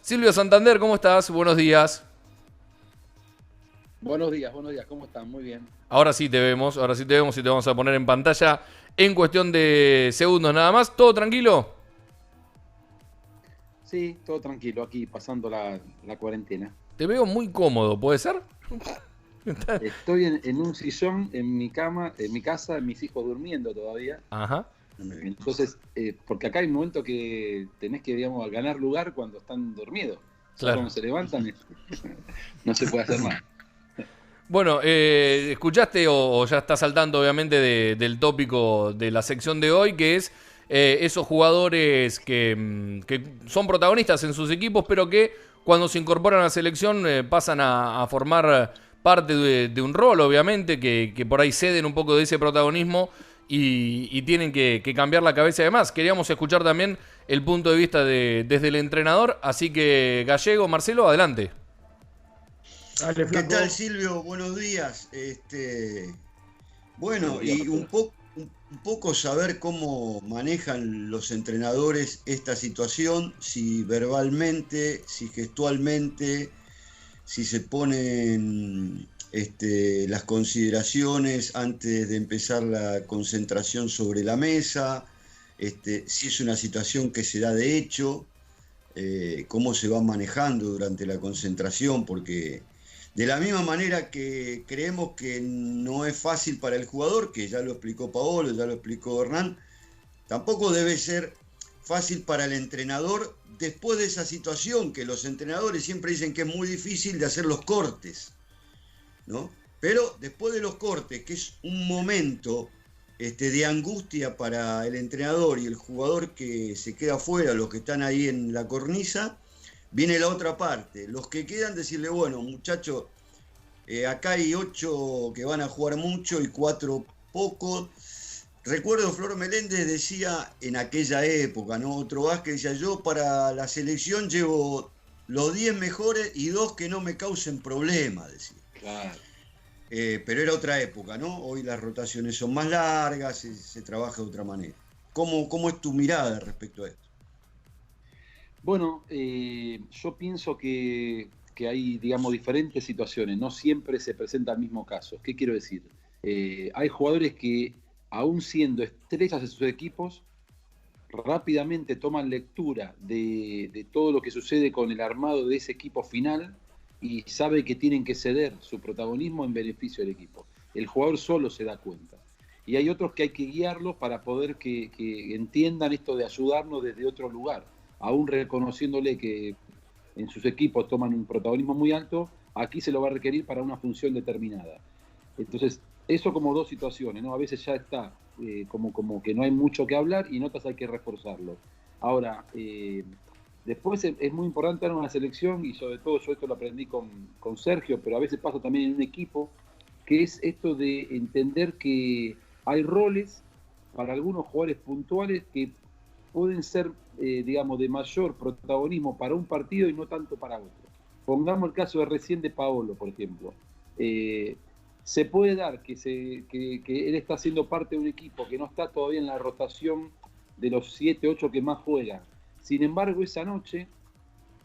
Silvio Santander, ¿cómo estás? Buenos días. Buenos días, ¿cómo están? Muy bien. Ahora sí te vemos y te vamos a poner en pantalla en cuestión de segundos nada más. ¿Todo tranquilo? Sí, todo tranquilo aquí, pasando la cuarentena. Te veo muy cómodo, ¿puede ser? Estoy en un sillón, en mi cama, en mi casa, mis hijos durmiendo todavía. Ajá, Entonces, porque acá hay un momento que tenés que, digamos, ganar lugar cuando están dormidos. Ya claro. cuando se levantan, no se puede hacer más. Bueno, escuchaste o ya está saltando obviamente del tópico de la sección de hoy, que es esos jugadores que son protagonistas en sus equipos, pero que cuando se incorporan a la selección pasan a formar parte de un rol, obviamente, que por ahí ceden un poco de ese protagonismo y tienen que cambiar la cabeza y demás. Queríamos escuchar también el punto de vista desde el entrenador, así que Gallego, Marcelo, adelante. Dale, ¿Qué tal, flaco. Silvio? Buenos días. Buenos Bueno, días, y Marcelo. un poco saber cómo manejan los entrenadores esta situación, si verbalmente, si gestualmente, si se ponen las consideraciones antes de empezar la concentración sobre la mesa, si es una situación que se da de hecho, cómo se va manejando durante la concentración, porque de la misma manera que creemos que no es fácil para el jugador, que ya lo explicó Paolo, ya lo explicó Hernán, tampoco debe ser fácil para el entrenador después de esa situación, que los entrenadores siempre dicen que es muy difícil de hacer los cortes, ¿no? Pero después de los cortes, que es un momento de angustia para el entrenador y el jugador que se queda afuera, los que están ahí en la cornisa, viene la otra parte. Los que quedan, decirle, bueno, muchachos, acá hay 8 que van a jugar mucho y 4 poco. Recuerdo Flor Meléndez decía en aquella época, ¿no? Otro Vázquez decía, yo para la selección llevo los 10 mejores y 2 que no me causen problemas, decía. Claro. Pero era otra época, ¿no? Hoy las rotaciones son más largas, se trabaja de otra manera. ¿Cómo es tu mirada respecto a esto? Bueno, yo pienso que hay, digamos, diferentes situaciones. No siempre se presenta el mismo caso. ¿Qué quiero decir? Hay jugadores que, aún siendo estrellas de sus equipos, rápidamente toman lectura de todo lo que sucede con el armado de ese equipo final y sabe que tienen que ceder su protagonismo en beneficio del equipo. El jugador solo se da cuenta. Y hay otros que hay que guiarlos para poder que entiendan esto de ayudarnos desde otro lugar, aún reconociéndole que en sus equipos toman un protagonismo muy alto, aquí se lo va a requerir para una función determinada. Entonces, eso como dos situaciones, ¿no? A veces ya está como que no hay mucho que hablar y en otras hay que reforzarlo. Ahora, después es muy importante en una selección, y sobre todo yo esto lo aprendí con Sergio, pero a veces pasa también en un equipo, que es esto de entender que hay roles para algunos jugadores puntuales que pueden ser, digamos, de mayor protagonismo para un partido y no tanto para otro. Pongamos el caso de recién de Paolo, por ejemplo. Eh, se puede dar que él está siendo parte de un equipo que no está todavía en la rotación de los 7 8 que más juegan. Sin embargo, esa noche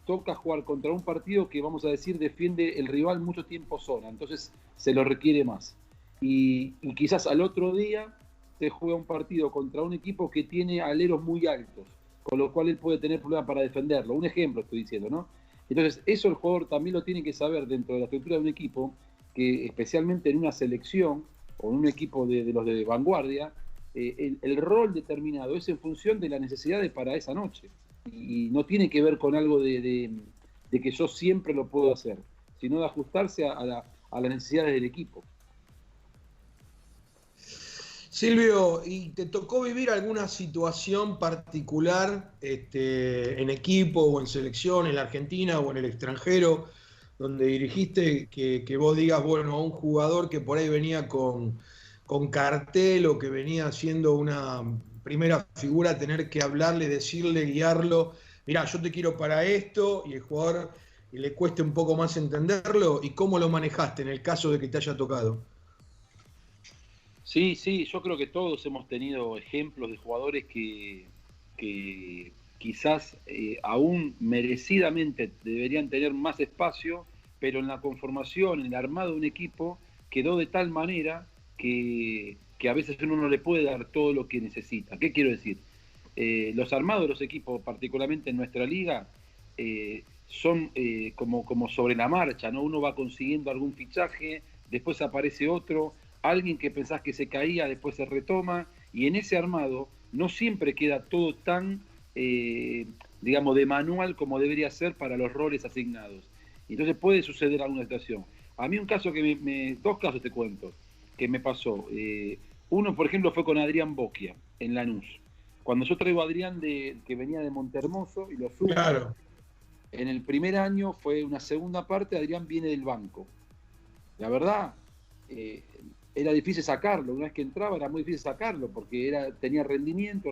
toca jugar contra un partido que, vamos a decir, defiende el rival mucho tiempo zona, entonces se lo requiere más. Y quizás al otro día se juega un partido contra un equipo que tiene aleros muy altos, con lo cual él puede tener problemas para defenderlo. Un ejemplo estoy diciendo, ¿no? Entonces, eso el jugador también lo tiene que saber dentro de la estructura de un equipo, que especialmente en una selección o en un equipo de los de vanguardia, el rol determinado es en función de las necesidades para esa noche. Y no tiene que ver con algo de que yo siempre lo puedo hacer, sino de ajustarse a las necesidades del equipo. Silvio, ¿y te tocó vivir alguna situación particular en equipo o en selección, en la Argentina o en el extranjero, donde dirigiste que vos digas, bueno, a un jugador que por ahí venía con cartel o que venía siendo una primera figura, tener que hablarle, decirle, guiarlo, mirá, yo te quiero para esto, y el jugador le cueste un poco más entenderlo, y cómo lo manejaste en el caso de que te haya tocado? Sí, sí, yo creo que todos hemos tenido ejemplos de jugadores que quizás aún merecidamente deberían tener más espacio, pero en la conformación, en el armado de un equipo, quedó de tal manera que a veces uno no le puede dar todo lo que necesita. ¿Qué quiero decir? Los armados de los equipos, particularmente en nuestra liga, son como sobre la marcha, ¿no? Uno va consiguiendo algún fichaje, después aparece otro, alguien que pensás que se caía, después se retoma, y en ese armado no siempre queda todo tan, digamos, de manual como debería ser para los roles asignados. Entonces puede suceder alguna situación. A mí un caso dos casos te cuento, que me pasó. Uno, por ejemplo, fue con Adrián Bocchia, en Lanús. Cuando yo traigo a Adrián, que venía de Montermoso, y lo subo, Claro. en el primer año fue una segunda parte, Adrián viene del banco. La verdad, era difícil sacarlo. Una vez que entraba era muy difícil sacarlo, porque tenía rendimiento.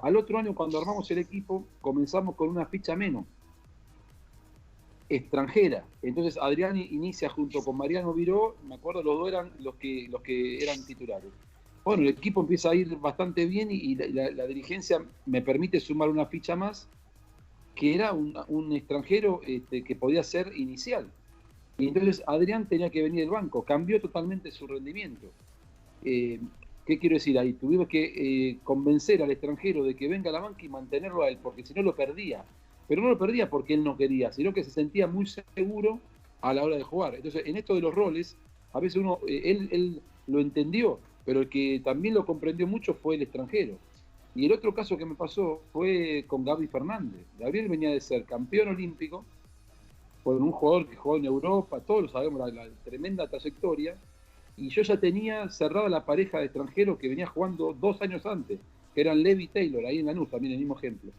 Al otro año, cuando armamos el equipo, comenzamos con una ficha menos, extranjera. Entonces Adrián inicia junto con Mariano Viró, me acuerdo, los dos eran los que eran titulares. Bueno, el equipo empieza a ir bastante bien y la dirigencia me permite sumar una ficha más, que era un extranjero que podía ser inicial. Y entonces Adrián tenía que venir del banco, cambió totalmente su rendimiento. ¿Qué quiero decir ahí? Tuvimos que convencer al extranjero de que venga a la banca y mantenerlo a él, porque si no lo perdía. Pero no lo perdía porque él no quería, sino que se sentía muy seguro a la hora de jugar. Entonces, en esto de los roles, a veces él lo entendió, pero el que también lo comprendió mucho fue el extranjero. Y el otro caso que me pasó fue con Gaby Fernández. Gabriel venía de ser campeón olímpico, por un jugador que jugó en Europa, todos lo sabemos, la tremenda trayectoria, y yo ya tenía cerrada la pareja de extranjeros que venía jugando 2 años antes, que eran Levi y Taylor, ahí en Lanús, también el mismo ejemplo.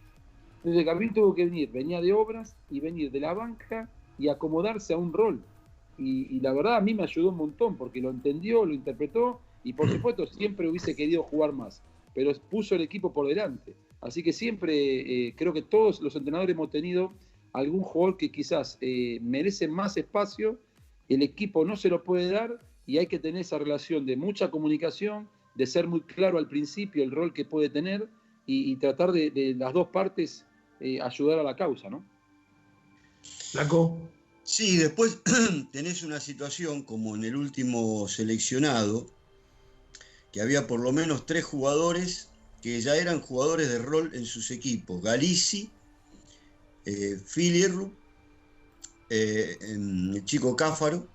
Entonces Gabriel tuvo que venía de obras y venir de la banca y acomodarse a un rol. Y la verdad a mí me ayudó un montón, porque lo entendió, lo interpretó, y por supuesto siempre hubiese querido jugar más, pero puso el equipo por delante. Así que siempre creo que todos los entrenadores hemos tenido algún jugador que quizás merece más espacio, el equipo no se lo puede dar, y hay que tener esa relación de mucha comunicación, de ser muy claro al principio el rol que puede tener, y tratar de las dos partes ayudar a la causa, ¿no? Flaco. Sí, después tenés una situación como en el último seleccionado, que había por lo menos 3 jugadores que ya eran jugadores de rol en sus equipos. Galizzi, Filierru, el chico Cáfaro,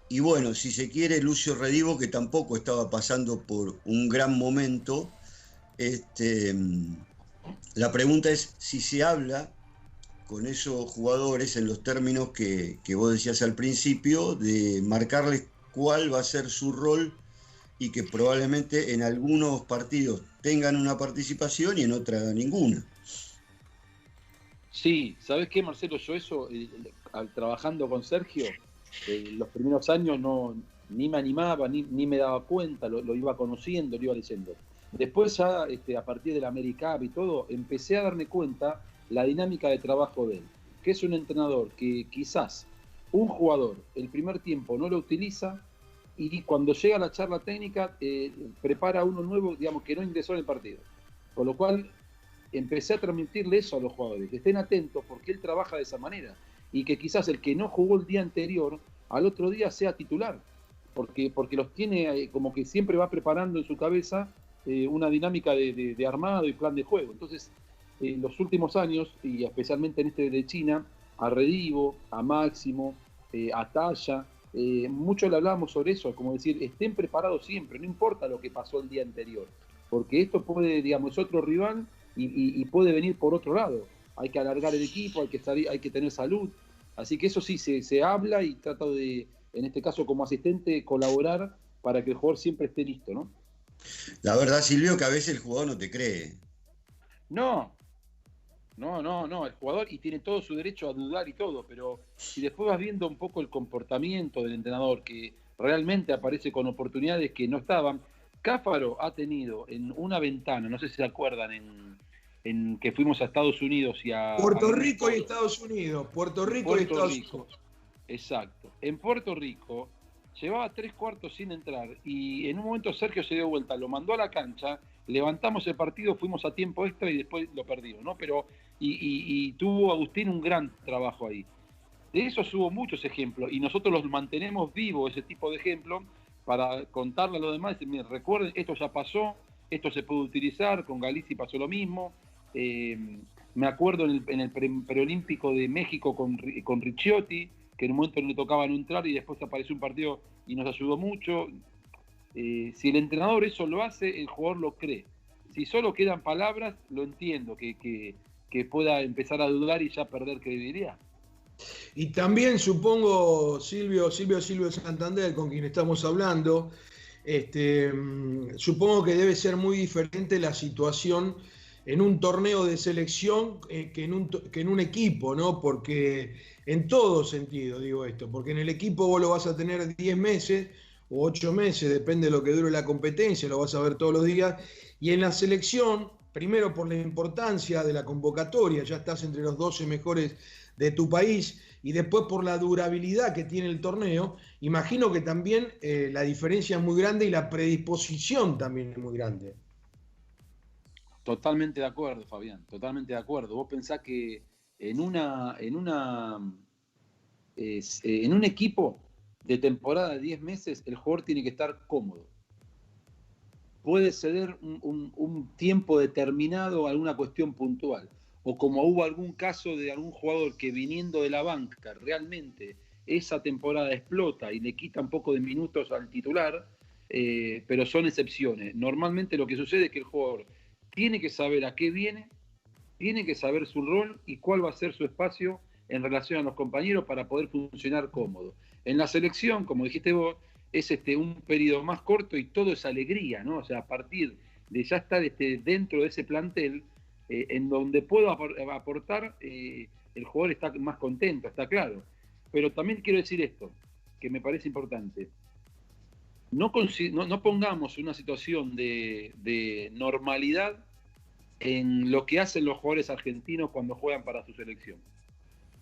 y bueno, si se quiere, Lucio Redivo, que tampoco estaba pasando por un gran momento. La pregunta es si se habla con esos jugadores en los términos que vos decías al principio, de marcarles cuál va a ser su rol, y que probablemente en algunos partidos tengan una participación y en otra ninguna. Sí, ¿sabés qué, Marcelo? Yo eso, trabajando con Sergio, los primeros años ni me animaba, ni me daba cuenta, lo iba conociendo, lo iba leyendo. Después ya, a partir del AmeriCup y todo, empecé a darme cuenta la dinámica de trabajo de él, que es un entrenador que quizás un jugador el primer tiempo no lo utiliza, y cuando llega a la charla técnica prepara uno nuevo, digamos, que no ingresó en el partido. Con lo cual empecé a transmitirle eso a los jugadores, que estén atentos porque él trabaja de esa manera, y que quizás el que no jugó el día anterior, al otro día sea titular, porque los tiene como que siempre va preparando en su cabeza una dinámica de armado y plan de juego. Entonces, en los últimos años, y especialmente en este de China, a Redivo, a Máximo, a Talla, mucho le hablábamos sobre eso, como decir, estén preparados siempre, no importa lo que pasó el día anterior, porque esto puede, digamos, es otro rival y puede venir por otro lado. Hay que alargar el equipo, hay que tener salud. Así que eso sí, se habla, y trato de, en este caso como asistente, colaborar para que el jugador siempre esté listo, ¿no? La verdad, Silvio, que a veces el jugador no te cree. No, el jugador, y tiene todo su derecho a dudar y todo, pero si después vas viendo un poco el comportamiento del entrenador, que realmente aparece con oportunidades que no estaban. Cáfaro ha tenido en una ventana, no sé si se acuerdan, en que fuimos a Estados Unidos y a... Puerto Rico y Estados Unidos. Puerto Rico y Estados Unidos. Exacto. En Puerto Rico llevaba 3 cuartos sin entrar, y en un momento Sergio se dio vuelta, lo mandó a la cancha levantamos el partido, fuimos a tiempo extra y después lo perdimos, ¿no? Pero, y tuvo Agustín un gran trabajo ahí. De eso hubo muchos ejemplos y nosotros los mantenemos vivos, ese tipo de ejemplos, para contarle a los demás y decir, miren, recuerden, esto ya pasó, esto se puede utilizar, con Galicia pasó lo mismo. Me acuerdo en el preolímpico de México con Ricciotti, que en un momento no le tocaba no entrar y después apareció un partido y nos ayudó mucho. Si el entrenador eso lo hace, el jugador lo cree. Si solo quedan palabras, lo entiendo, que pueda empezar a dudar y ya perder credibilidad. Y también supongo, Silvio Santander, con quien estamos hablando, supongo que debe ser muy diferente la situación en un torneo de selección que en un equipo, ¿no? Porque en todo sentido digo esto, porque en el equipo vos lo vas a tener 10 meses o 8 meses, depende de lo que dure la competencia, lo vas a ver todos los días, y en la selección, primero por la importancia de la convocatoria, ya estás entre los 12 mejores de tu país, y después por la durabilidad que tiene el torneo, imagino que también la diferencia es muy grande y la predisposición también es muy grande. Totalmente de acuerdo, Fabián, totalmente de acuerdo. Vos pensás que en un equipo de temporada de 10 meses, el jugador tiene que estar cómodo. Puede ceder un tiempo determinado a alguna cuestión puntual. O como hubo algún caso de algún jugador que viniendo de la banca realmente esa temporada explota y le quita un poco de minutos al titular, pero son excepciones. Normalmente lo que sucede es que el jugador tiene que saber a qué viene, tiene que saber su rol y cuál va a ser su espacio en relación a los compañeros para poder funcionar cómodo. En la selección, como dijiste vos, es un periodo más corto y todo es alegría, ¿no? O sea, a partir de ya estar dentro de ese plantel, en donde puedo aportar, el jugador está más contento, está claro. Pero también quiero decir esto, que me parece importante. No pongamos una situación de normalidad en lo que hacen los jugadores argentinos cuando juegan para su selección,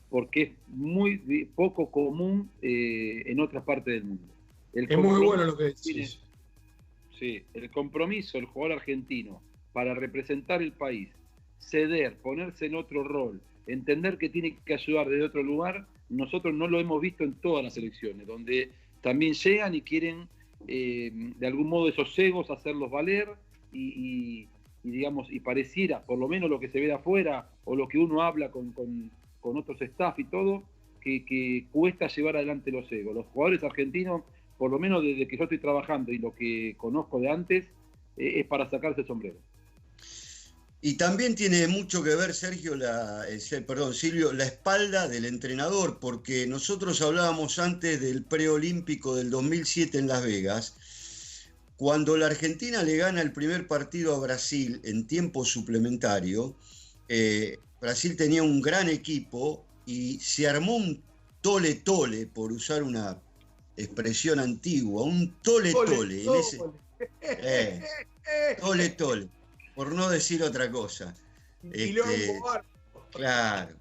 porque es muy poco común en otras partes del mundo. Es muy bueno lo que decís. Sí, el compromiso del jugador argentino para representar el país, ceder, ponerse en otro rol, entender que tiene que ayudar desde otro lugar, nosotros no lo hemos visto en todas las selecciones, donde también llegan y quieren de algún modo esos egos hacerlos valer y digamos, y pareciera, por lo menos lo que se ve de afuera o lo que uno habla con otros staff y todo, que cuesta llevar adelante los egos. Los jugadores argentinos, por lo menos desde que yo estoy trabajando y lo que conozco de antes, es para sacarse el sombrero. Y también tiene mucho que ver, Silvio, la espalda del entrenador, porque nosotros hablábamos antes del preolímpico del 2007 en Las Vegas. Cuando la Argentina le gana el primer partido a Brasil en tiempo suplementario, Brasil tenía un gran equipo y se armó un tole-tole, por usar una expresión antigua, un tole-tole. Tole-tole, por no decir otra cosa. Claro.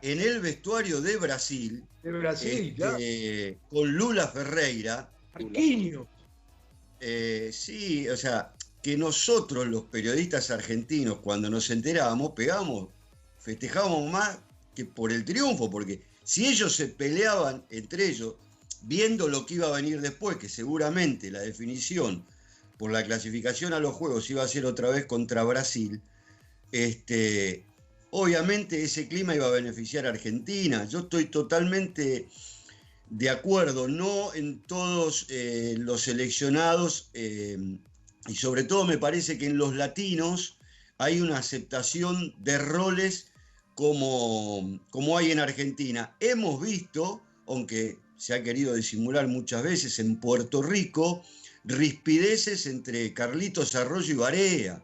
En el vestuario de Brasil, claro. con Lula Ferreira. Marquinhos. Sí, o sea, que nosotros los periodistas argentinos cuando nos enterábamos, festejábamos más que por el triunfo, porque si ellos se peleaban entre ellos, viendo lo que iba a venir después, que seguramente la definición por la clasificación a los Juegos iba a ser otra vez contra Brasil, obviamente ese clima iba a beneficiar a Argentina. Yo estoy totalmente de acuerdo, no en todos los seleccionados, y sobre todo me parece que en los latinos hay una aceptación de roles como hay en Argentina. Hemos visto, aunque se ha querido disimular muchas veces, en Puerto Rico, rispideces entre Carlitos Arroyo y Barea,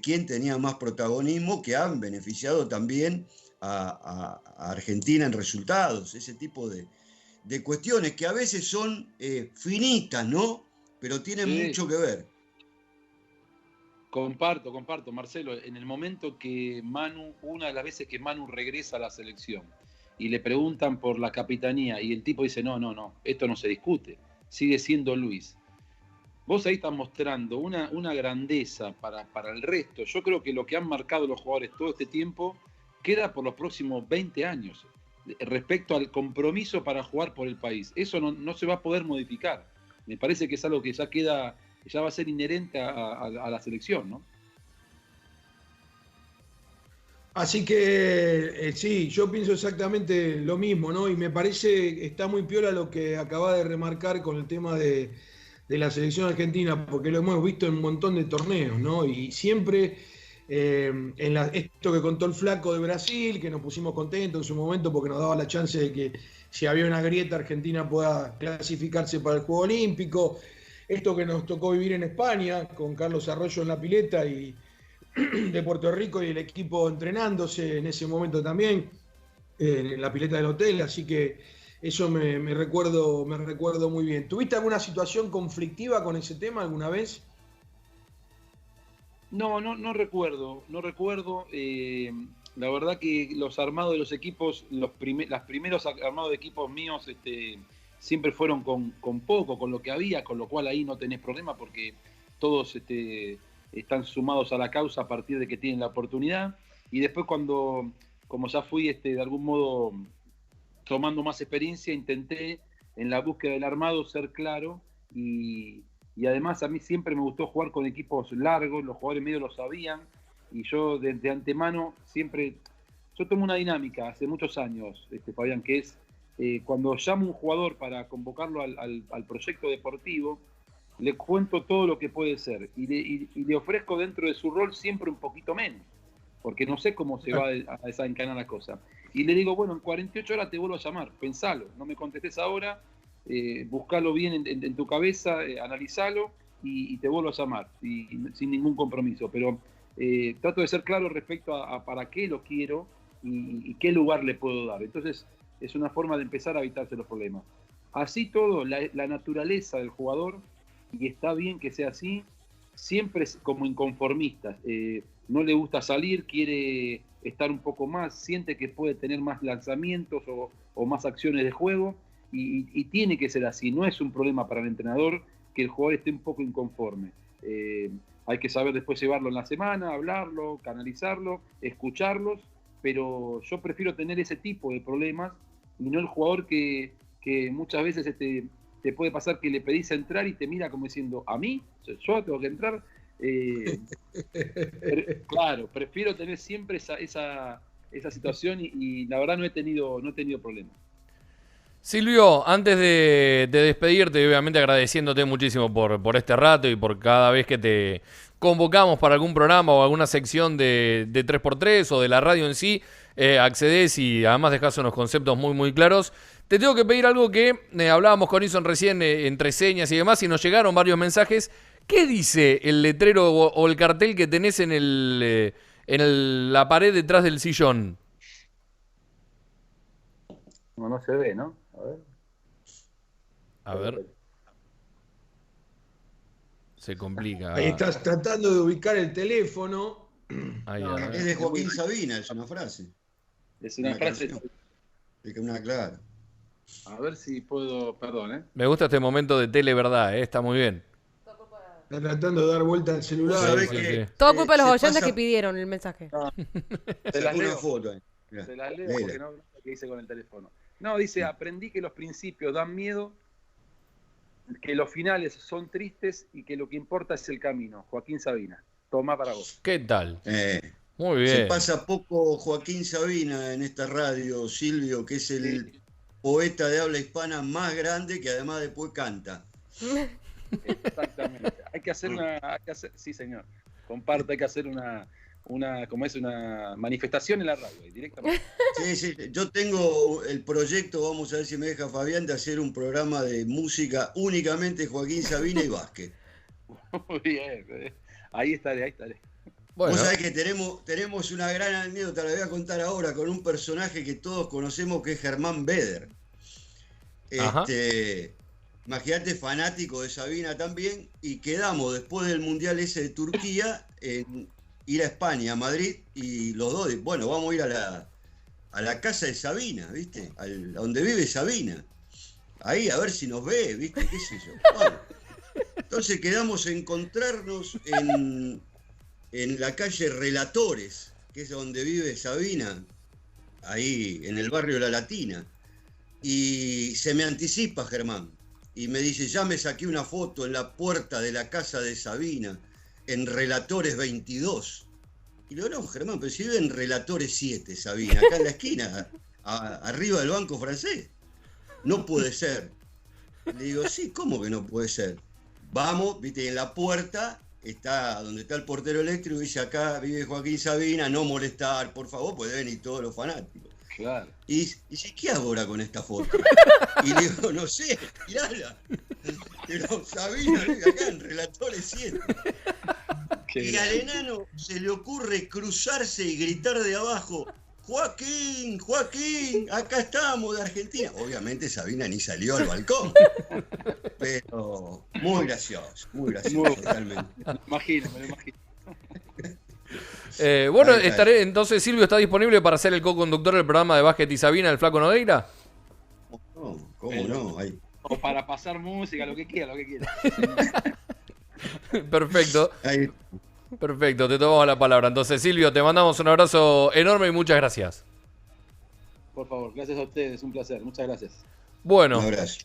quien tenía más protagonismo, que han beneficiado también a Argentina en resultados. Ese tipo de cuestiones que a veces son finitas, ¿no? Pero tienen mucho que ver. Comparto, Marcelo. En el momento que una de las veces que Manu regresa a la selección y le preguntan por la capitanía y el tipo dice, no, esto no se discute, sigue siendo Luis. vos ahí estás mostrando una grandeza para el resto. Yo creo que lo que han marcado los jugadores todo este tiempo queda por los próximos 20 años respecto al compromiso para jugar por el país. Eso no se va a poder modificar. Me parece que es algo que ya va a ser inherente a la selección, ¿no? Así que sí, yo pienso exactamente lo mismo, ¿no? Y me parece que está muy piola lo que acaba de remarcar con el tema de la selección argentina, porque lo hemos visto en un montón de torneos, ¿no? Y siempre esto que contó el Flaco de Brasil, que nos pusimos contentos en su momento porque nos daba la chance de que si había una grieta Argentina pueda clasificarse para el Juego Olímpico. Esto que nos tocó vivir en España con Carlos Arroyo en la pileta y de Puerto Rico y el equipo entrenándose en ese momento también en la pileta del hotel, así que eso me recuerdo muy bien. ¿Tuviste alguna situación conflictiva con ese tema alguna vez? No recuerdo. La verdad que los armados de los equipos, los primeros armados de equipos míos siempre fueron con poco, con lo que había, con lo cual ahí no tenés problema porque todos están sumados a la causa a partir de que tienen la oportunidad. Y después como ya fui de algún modo tomando más experiencia, intenté en la búsqueda del armado ser claro y además a mí siempre me gustó jugar con equipos largos, los jugadores medio lo sabían y yo de antemano siempre, yo tomo una dinámica hace muchos años, Fabián, que es cuando llamo a un jugador para convocarlo al proyecto deportivo, le cuento todo lo que puede ser y le ofrezco dentro de su rol siempre un poquito menos, porque no sé cómo se va a desencadenar la cosa. Y le digo, bueno, en 48 horas te vuelvo a llamar, pensalo, no me contestes ahora, buscalo bien en tu cabeza, analizalo y te vuelvo a llamar, sin ningún compromiso. Pero trato de ser claro respecto a para qué lo quiero y qué lugar le puedo dar. Entonces es una forma de empezar a evitarse los problemas. Así todo, la naturaleza del jugador, y está bien que sea así, siempre es como inconformista. No le gusta salir, quiere estar un poco más, siente que puede tener más lanzamientos o más acciones de juego, y tiene que ser así. No es un problema para el entrenador que el jugador esté un poco inconforme. Hay que saber después llevarlo en la semana, hablarlo, canalizarlo, escucharlos, pero yo prefiero tener ese tipo de problemas y no el jugador que muchas veces te puede pasar que le pedís entrar y te mira como diciendo, ¿a mí? ¿Yo tengo que entrar? Claro, prefiero tener siempre esa situación y la verdad no he tenido problemas. Silvio, antes de despedirte, obviamente agradeciéndote muchísimo por este rato y por cada vez que te convocamos para algún programa o alguna sección de 3x3 o de la radio en sí, accedes y además dejás unos conceptos muy muy claros. Te tengo que pedir algo que hablábamos con Ison recién entre señas y demás y nos llegaron varios mensajes. ¿Qué dice el letrero o el cartel que tenés en la pared detrás del sillón? No se ve, ¿no? A ver. Se complica. Ahí estás tratando de ubicar el teléfono. Ahí, es de Joaquín Sabina, es una frase. Es una frase. Claro. A ver si puedo, perdón, Me gusta este momento de tele, verdad, está muy bien. Está tratando de dar vuelta al celular. Sí. Todo culpa de los oyentes que pidieron el mensaje. Se las leo. Foto ahí. Se las leo porque no sé qué dice con el teléfono. No, dice, aprendí que los principios dan miedo, que los finales son tristes y que lo que importa es el camino. Joaquín Sabina, toma para vos. ¿Qué tal? Muy bien. Se pasa poco Joaquín Sabina en esta radio, Silvio, que es el poeta de habla hispana más grande que además después canta. Exactamente. Hay que hacer sí señor, comparto, hay que hacer una manifestación en la radio, directamente. Sí, yo tengo el proyecto, vamos a ver si me deja Fabián, de hacer un programa de música únicamente Joaquín Sabina y Vázquez. Muy bien, ahí estaré. Bueno. Vos sabés que tenemos una gran anécdota, la voy a contar ahora, con un personaje que todos conocemos que es Germán Beder. Imagínate, fanático de Sabina también, y quedamos después del Mundial ese de Turquía en ir a España, a Madrid, y los dos, bueno, vamos a ir a la casa de Sabina, ¿viste? A donde vive Sabina. Ahí, a ver si nos ve, ¿viste? ¿Qué sé yo? Bueno, Entonces quedamos en encontrarnos en la calle Relatores, que es donde vive Sabina, ahí en el barrio La Latina. Y se me anticipa Germán y me dice, ya me saqué una foto en la puerta de la casa de Sabina, en Relatores 22. Y le digo, no, Germán, pero si vive en Relatores 7, Sabina, acá en la esquina, arriba del Banco Francés. No puede ser. Le digo, sí, ¿cómo que no puede ser? Vamos, viste, en la puerta está donde está el portero eléctrico, dice, acá vive Joaquín Sabina, no molestar, por favor, pues deben ir todos los fanáticos. Claro. Y dice, ¿qué hago ahora con esta foto? Y le digo, no sé, mirala. Pero Sabina vive acá en Relatores 7. Y al enano se le ocurre cruzarse y gritar de abajo, Joaquín, Joaquín, acá estamos de Argentina. Obviamente Sabina ni salió al balcón. Pero muy gracioso, realmente. Me lo imagino. Bueno, estaré, entonces Silvio está disponible para ser el co-conductor del programa de Básquet y Sabina, el Flaco Nogueira. No, ¿cómo no? Ahí. O para pasar música, lo que quiera. Perfecto. Ahí. Perfecto, te tomamos la palabra. Entonces, Silvio, te mandamos un abrazo enorme y muchas gracias. Por favor, gracias a ustedes, un placer. Muchas gracias. Bueno. Un abrazo.